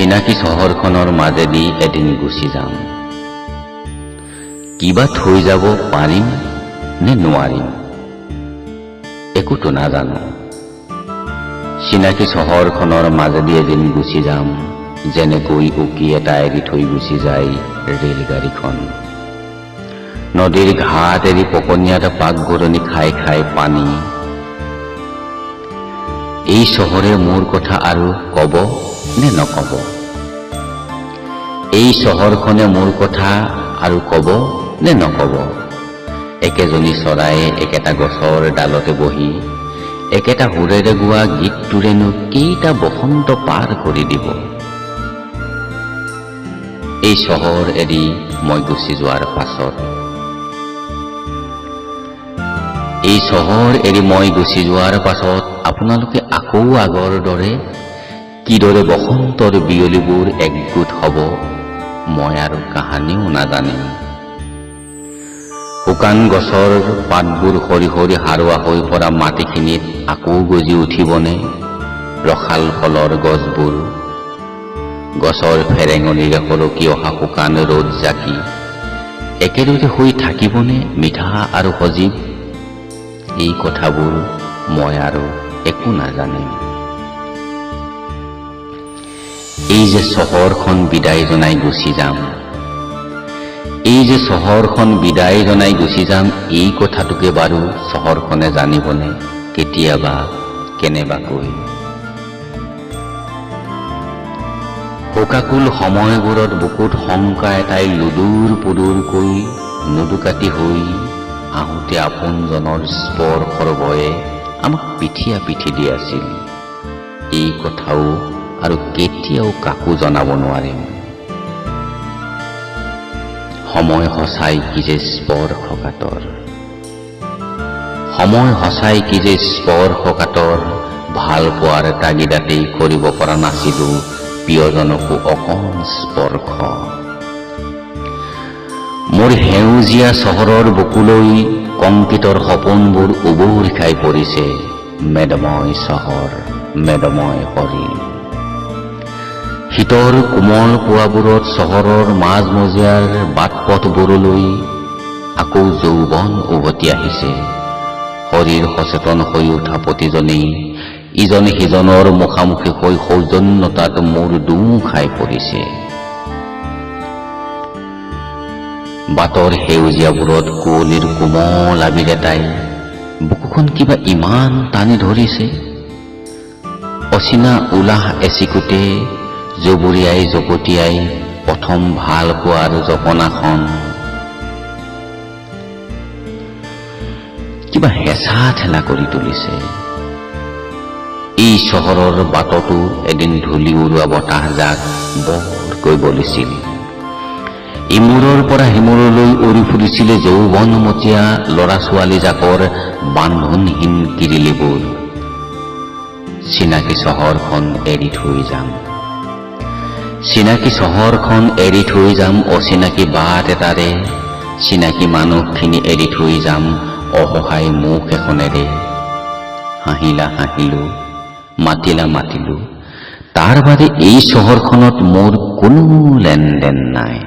চিনাকি চহৰখনৰ মাজেদি এদিন গুচি যাম। কিবা থৈ যাব পাৰিম নে নোৱাৰিম একোতো নাজানো। চিনাকি চহৰখনৰ মাজেদি এদিন গুচি যাম, যেনেকৈ উকি এটা এৰি থৈ গুচি যায় ৰেলগাড়ীখন। নদীৰ ঘাট এৰি পকনীয়াত পাকঘূৰণি খাই খাই পানী। এই চহৰে মোৰ কথা আৰু কব নে নকব? এই চহৰখনে মোৰ কথা আৰু কব নে নকব? একেজনী চৰায়ে একেটা গছৰ ডালতে বহি একেটা সুৰেৰে গোৱা গীতটোৰেনো কেইটা বসন্ত পাৰ কৰি দিব? এই চহৰ এৰি মই গুচি যোৱাৰ পাছত, এই চহৰ এৰি মই গুচি যোৱাৰ পাছত আপোনালোকে আকৌ আগৰ দৰে কিদৰে বসন্তৰ বিয়লিবোৰ একগোট হব মই আৰু কাহানিও নাজানিম। শুকান গছৰ পাতবোৰ সৰি সৰি হাৰুৱা হৈ পৰা মাটিখিনিত আকৌ গজি উঠিবনে ৰসাল ফলৰ গছবোৰ? গছৰ ফেৰেঙনিৰে সৰকি অহা শুকান ৰ'দ জাকি একেদৰে হৈ থাকিবনে মিঠা আৰু সজীৱ? এই কথাবোৰ মই আৰু একো নাজানিম। এই যে চহৰখন বিদায় জনাই গুচি যাম, এই যে চহৰখন বিদায় জনাই গুচি যাম, এই কথাটোকে বাৰু চহৰখনে জানিবনে কেতিয়াবা কেনেবাকৈ? শোকাকুল সময়বোৰত বুকুত শংকা এটাই লুডুৰ পুডুৰকৈ নুদুকাতি হৈ আহোঁতে আপোনজনৰ স্পৰ্শৰ ভয়ে আমাক পিঠিয়া পিঠি দি আছিল। এই কথাও আৰু কেতিয়াও কাকো জনাব নোৱাৰিম। সময় সঁচাই কি যে স্পৰ্শকাতৰ, সময় সঁচাই কি যে স্পৰ্শকাতৰ। ভাল পোৱাৰ তাগিদাতেই কৰিব পৰা নাছিলো প্ৰিয়জনকো অকণ স্পৰ্শ। মোৰ সেউজীয়া চহৰৰ বুকুলৈ কংকিতৰ সপোনবোৰ উবুৰ খাই পৰিছে। মেদময় চহৰ, মেদময় শৰীৰ। শীতৰ কোমল পুৱাবোৰত চহৰৰ মাজমজিয়াৰ বাট পথবোৰলৈ আকৌ যৌৱন উভতি আহিছে। শৰীৰ সচেতন হৈ উঠা প্ৰতিজনেই ইজনে সিজনৰ মুখামুখি হৈ সৌজন্যতাত মূৰ দোঁ খাই পৰিছে। বাটৰ সেউজীয়াবোৰত কুঁৱলীৰ কোমল আবিৰ এটাই বুকুখন কিবা ইমান টানি ধৰিছে। অচিনা উলাহ এচিকুটে জুবুৰিয়াই জপতিয়াই প্ৰথম ভাল পোৱাৰ জপনাখন কিবা হেঁচা ঠেলা কৰি তুলিছে। এই চহৰৰ বাটতো এদিন ধূলি উৰুৱা বতাহজাক বৰকৈ বলিছিল। ইমূৰৰ পৰা সিমূৰলৈ উৰি ফুৰিছিলে যৌৱনমতীয়া লৰা ছোৱালী জাকৰ বান্ধোনহীন কিৰিলিবোৰ। চিনাকি চহৰখন এৰি থৈ যাম, চিনাকি চহৰখন এৰি থৈ যাম অচিনাকি বাট এটাৰে। চিনাকি মানুহখিনি এৰি থৈ যাম অসহায় মুখ এখনেৰে। হাঁহিলা হাঁহিলো, মাতিলা মাতিলো, তাৰ বাদে এই চহৰখনত মোৰ কোনো লেনদেন নাই।